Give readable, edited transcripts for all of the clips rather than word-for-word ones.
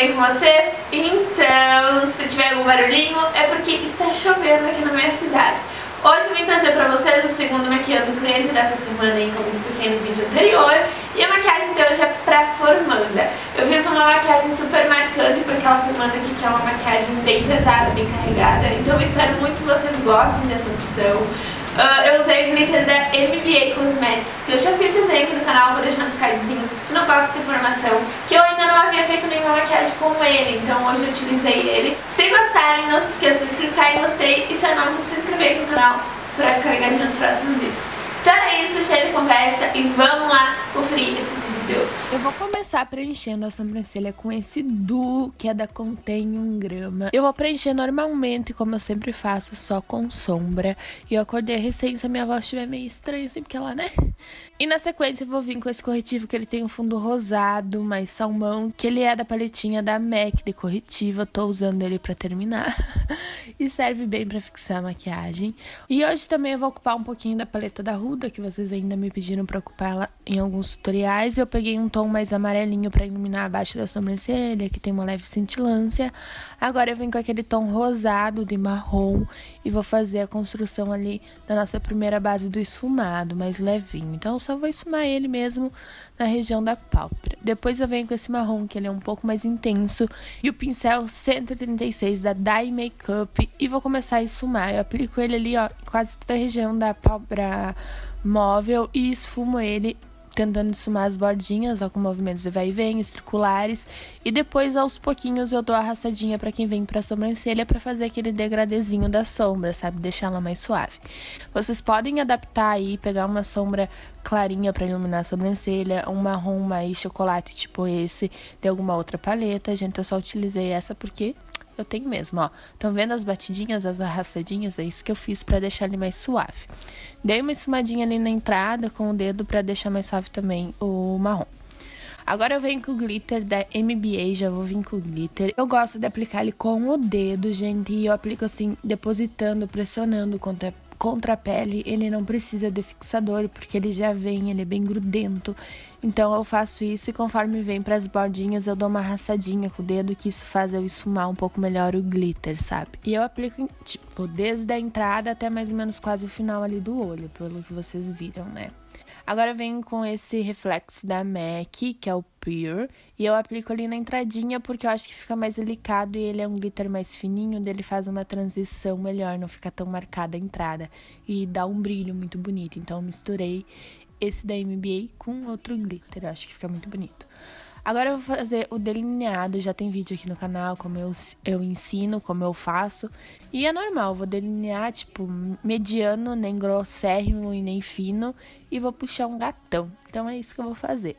bem com vocês? Então, se tiver algum barulhinho, é porque está chovendo aqui na minha cidade. Hoje eu vim trazer pra vocês o segundo maquiando cliente dessa semana, como eu expliquei no vídeo anterior. E a maquiagem de hoje é pra formanda. Eu fiz uma maquiagem super marcante para aquela formanda aqui, que é uma maquiagem bem pesada, bem carregada. Então eu espero muito que vocês gostem dessa opção. Eu usei o glitter da MBA Cosmetics, que eu já fiz desenho aqui no canal, vou deixar nos cardzinhos no box de informação, que eu ainda não havia feito nenhuma maquiagem com ele, então hoje eu utilizei ele. Se gostarem, não se esqueçam de clicar em gostei e se é novo, se inscrever aqui no canal para ficar ligado nos próximos vídeos. Então é isso, cheio de conversa e vamos lá conferir esse vídeo de hoje. Eu vou começar preenchendo a sobrancelha com esse duo, que é da Contém 1 grama. Eu vou preencher normalmente, como eu sempre faço, só com sombra. E eu acordei recém, se a minha voz estiver meio estranha, assim, porque ela, né? E na sequência eu vou vir com esse corretivo, que ele tem um fundo rosado, mais salmão, que ele é da paletinha da MAC de corretivo. Eu tô usando ele pra terminar. E serve bem pra fixar a maquiagem. E hoje também eu vou ocupar um pouquinho da paleta da Huda, que vocês ainda me pediram pra ocupar ela em alguns tutoriais. Eu peguei um tom mais amarelinho pra iluminar abaixo da sobrancelha, que tem uma leve cintilância. Agora eu venho com aquele tom rosado de marrom e vou fazer a construção ali da nossa primeira base do esfumado, mais levinho. Então eu só vou esfumar ele mesmo na região da pálpebra. Depois eu venho com esse marrom, que ele é um pouco mais intenso, e o pincel 136 da Dye Makeup, e vou começar a esfumar. Eu aplico ele ali, ó, quase toda a região da pálpebra móvel e esfumo ele, tentando esfumar as bordinhas, ó, com movimentos de vai e vem, circulares. E depois, aos pouquinhos, eu dou a arrastadinha pra quem vem pra sobrancelha pra fazer aquele degradezinho da sombra, sabe? Deixar ela mais suave. Vocês podem adaptar aí, pegar uma sombra clarinha pra iluminar a sobrancelha, um marrom mais chocolate, tipo esse, de alguma outra paleta. Gente, eu só utilizei essa porque eu tenho mesmo, ó. Estão vendo as batidinhas, as arrastadinhas? É isso que eu fiz pra deixar ele mais suave. Dei uma esfumadinha ali na entrada com o dedo pra deixar mais suave também o marrom. Agora eu venho com o glitter da MBA, já vou vir com o glitter. Eu gosto de aplicar ele com o dedo, gente, e eu aplico assim, depositando, pressionando contra a pele. Ele não precisa de fixador, porque ele já vem, ele é bem grudento. Então eu faço isso e conforme vem para as bordinhas eu dou uma arrastadinha com o dedo, que isso faz eu esfumar um pouco melhor o glitter, sabe? E eu aplico, tipo, desde a entrada até mais ou menos quase o final ali do olho, pelo que vocês viram, né? Agora eu venho com esse reflexo da MAC, que é o Pure, e eu aplico ali na entradinha porque eu acho que fica mais delicado e ele é um glitter mais fininho, dele faz uma transição melhor, não fica tão marcada a entrada e dá um brilho muito bonito. Então eu misturei esse da MBA com outro glitter, eu acho que fica muito bonito. Agora eu vou fazer o delineado, já tem vídeo aqui no canal, como eu ensino, como eu faço. E é normal, vou delinear, tipo, mediano, nem grossérrimo e nem fino. E vou puxar um gatão, então é isso que eu vou fazer.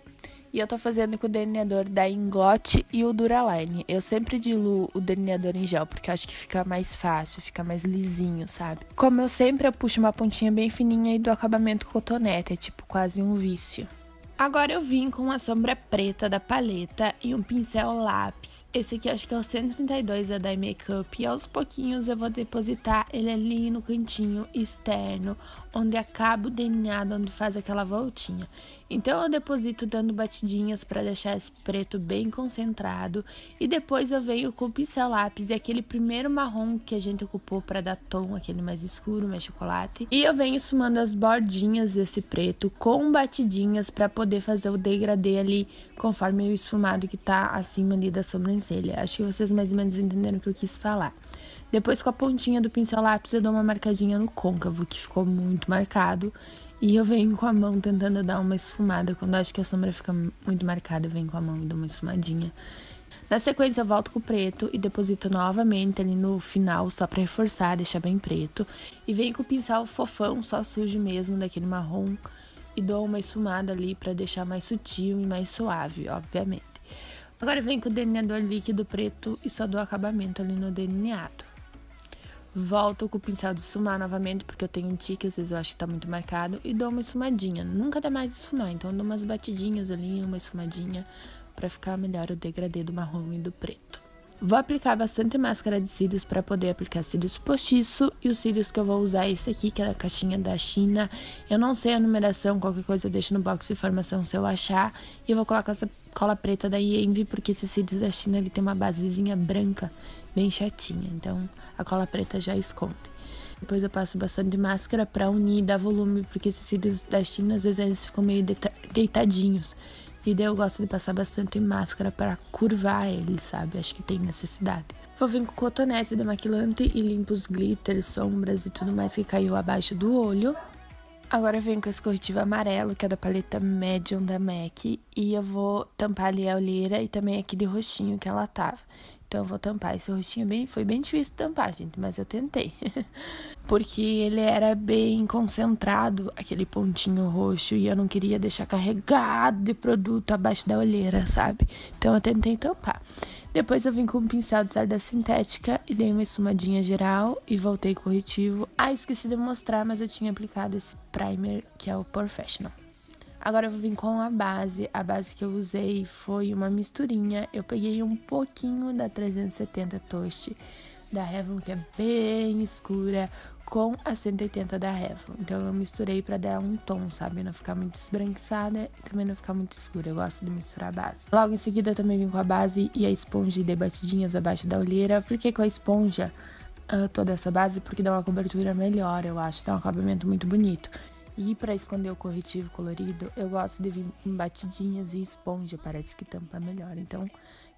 E eu tô fazendo com o delineador da Inglot e o Duraline. Eu sempre diluo o delineador em gel, porque eu acho que fica mais fácil, fica mais lisinho, sabe? Como eu sempre, eu puxo uma pontinha bem fininha e do acabamento cotonete, é tipo quase um vício. Agora eu vim com uma sombra preta da paleta e um pincel lápis. Esse aqui acho que é o 132 da Dye Makeup. E aos pouquinhos eu vou depositar ele ali no cantinho externo, onde acaba o delineado, onde faz aquela voltinha. Então eu deposito dando batidinhas para deixar esse preto bem concentrado. E depois eu venho com o pincel lápis e aquele primeiro marrom que a gente ocupou para dar tom, aquele mais escuro, mais chocolate. E eu venho esfumando as bordinhas desse preto com batidinhas para poder fazer o degradê ali, conforme o esfumado que tá acima ali da sobrancelha. Acho que vocês mais ou menos entenderam o que eu quis falar. Depois, com a pontinha do pincel lápis, eu dou uma marcadinha no côncavo, que ficou muito marcado. E eu venho com a mão tentando dar uma esfumada. Quando eu acho que a sombra fica muito marcada, eu venho com a mão e dou uma esfumadinha. Na sequência, eu volto com o preto e deposito novamente ali no final, só pra reforçar, deixar bem preto. E venho com o pincel fofão, só sujo mesmo, daquele marrom. E dou uma esfumada ali pra deixar mais sutil e mais suave, obviamente. Agora eu venho com o delineador líquido preto e só dou acabamento ali no delineado. Volto com o pincel de esfumar novamente, porque eu tenho um tique, às vezes eu acho que tá muito marcado, e dou uma esfumadinha. Nunca dá mais esfumar, então eu dou umas batidinhas ali, uma esfumadinha, pra ficar melhor o degradê do marrom e do preto. Vou aplicar bastante máscara de cílios para poder aplicar cílios postiço. E os cílios que eu vou usar é esse aqui, que é da caixinha da China. Eu não sei a numeração, qualquer coisa eu deixo no box de informação se eu achar. E eu vou colocar essa cola preta da Envy, porque esse cílios da China ele tem uma basezinha branca, bem chatinha. Então a cola preta já esconde. Depois eu passo bastante máscara para unir e dar volume, porque esses cílios da China às vezes eles ficam meio deitadinhos. E daí eu gosto de passar bastante máscara para curvar eles, sabe? Acho que tem necessidade. Vou vir com cotonete demaquilante e limpo os glitters, sombras e tudo mais que caiu abaixo do olho. Agora eu venho com esse corretivo amarelo, que é da paleta Medium da MAC. E eu vou tampar ali a olheira e também aquele roxinho que ela tava. Então eu vou tampar esse roxinho foi bem difícil de tampar, gente, mas eu tentei. Porque ele era bem concentrado, aquele pontinho roxo, e eu não queria deixar carregado de produto abaixo da olheira, sabe? Então eu tentei tampar. Depois eu vim com um pincel de sarda sintética e dei uma esfumadinha geral e voltei corretivo. Ah, esqueci de mostrar, mas eu tinha aplicado esse primer, que é o Professional. Agora eu vou vir com a base que eu usei foi uma misturinha. Eu peguei um pouquinho da 370 Toast da Revlon, que é bem escura, com a 180 da Revlon. Então eu misturei pra dar um tom, sabe? Não ficar muito esbranquiçada e também não ficar muito escura. Eu gosto de misturar a base. Logo em seguida eu também vim com a base e a esponja e dei batidinhas abaixo da olheira. Por que com a esponja toda essa base? Porque dá uma cobertura melhor, eu acho. Dá um acabamento muito bonito. E para esconder o corretivo colorido, eu gosto de vir com batidinhas e esponja, parece que tampa melhor. Então,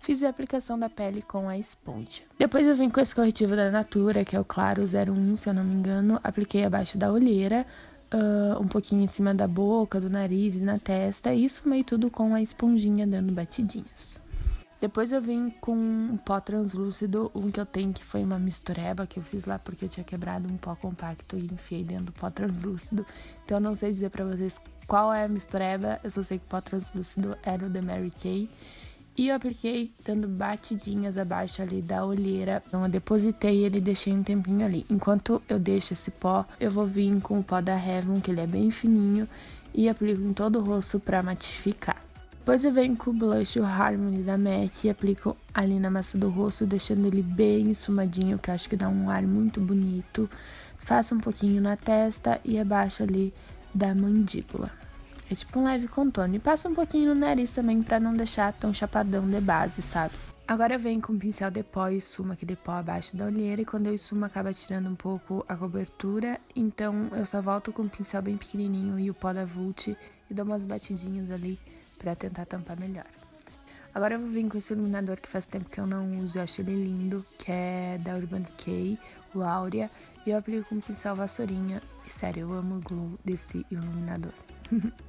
fiz a aplicação da pele com a esponja. Depois eu vim com esse corretivo da Natura, que é o Claro 01, se eu não me engano. Apliquei abaixo da olheira, um pouquinho em cima da boca, do nariz e na testa. E sumei tudo com a esponjinha, dando batidinhas. Depois eu vim com um pó translúcido, um que eu tenho que foi uma mistureba que eu fiz lá porque eu tinha quebrado um pó compacto e enfiei dentro do pó translúcido. Então eu não sei dizer pra vocês qual é a mistureba, eu só sei que o pó translúcido era o da Mary Kay. E eu apliquei dando batidinhas abaixo ali da olheira. Então eu depositei ele e deixei um tempinho ali. Enquanto eu deixo esse pó, eu vou vir com o pó da Revlon, que ele é bem fininho, e aplico em todo o rosto pra matificar. Depois eu venho com o blush, o Harmony da MAC, e aplico ali na massa do rosto, deixando ele bem esfumadinho, que eu acho que dá um ar muito bonito. Faço um pouquinho na testa e abaixo ali da mandíbula. É tipo um leve contorno. E passo um pouquinho no nariz também, pra não deixar tão chapadão de base, sabe? Agora eu venho com o pincel de pó e esfumo aquele pó abaixo da olheira. E quando eu esfumo, acaba tirando um pouco a cobertura. Então eu só volto com o pincel bem pequenininho e o pó da Vult e dou umas batidinhas ali pra tentar tampar melhor. Agora eu vou vir com esse iluminador que faz tempo que eu não uso, eu acho ele lindo, que é da Urban Decay, o Áurea, e eu aplico com um pincel vassourinha, e sério, eu amo o glow desse iluminador.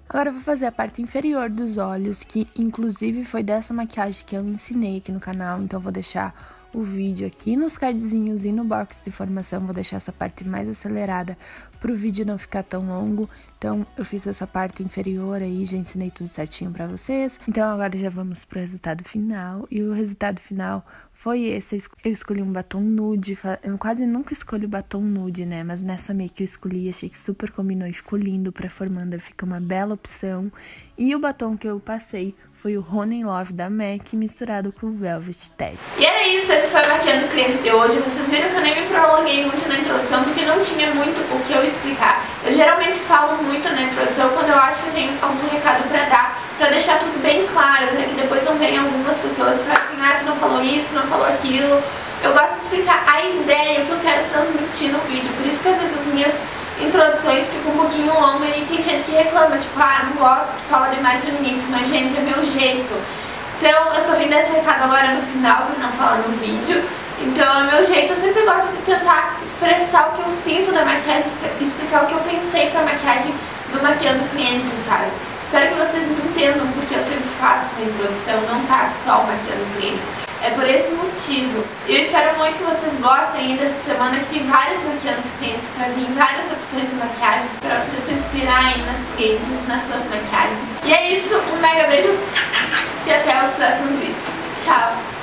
Agora eu vou fazer a parte inferior dos olhos, que inclusive foi dessa maquiagem que eu ensinei aqui no canal, então eu vou deixar o vídeo aqui nos cardzinhos e no box de informação, vou deixar essa parte mais acelerada pro vídeo não ficar tão longo. Então eu fiz essa parte inferior aí, já ensinei tudo certinho pra vocês. Então agora já vamos pro resultado final, e o resultado final foi esse. Eu escolhi um batom nude, eu quase nunca escolho batom nude, né, mas nessa make eu escolhi, achei que super combinou e ficou lindo pra formanda, fica uma bela opção. E o batom que eu passei foi o Honey Love da MAC misturado com o Velvet Ted. E era isso, esse foi o maquiando o cliente de hoje. Vocês viram que eu nem me prolonguei muito na introdução, porque não tinha muito o que eu explicar. Eu geralmente falo muito na introdução quando eu acho que eu tenho algum recado pra dar, pra deixar tudo bem claro, pra que depois não venham algumas pessoas e falem assim, ah, tu não falou isso, não falou aquilo. Eu gosto de explicar a ideia, o que eu quero transmitir no vídeo, por isso que às vezes as minhas introduções ficam um pouquinho longas e tem gente que reclama, tipo, ah, não gosto, tu fala demais no início, mas gente, é meu jeito. Então eu só vim dar esse recado agora no final, pra não falar no vídeo. Então é meu jeito, eu sempre gosto de tentar expressar o que eu sinto da maquiagem, explicar o que eu pensei pra maquiagem do maquiando o cliente, sabe? Espero que vocês me entendam, porque eu sempre faço uma introdução, não tá só o maquiando o cliente. É por esse motivo. E eu espero muito que vocês gostem aí dessa semana, que tem vários maquiantes clientes pra vir, várias opções de maquiagens pra vocês se inspirarem nas clientes, nas suas maquiagens. E é isso, um mega beijo e até os próximos vídeos. Tchau!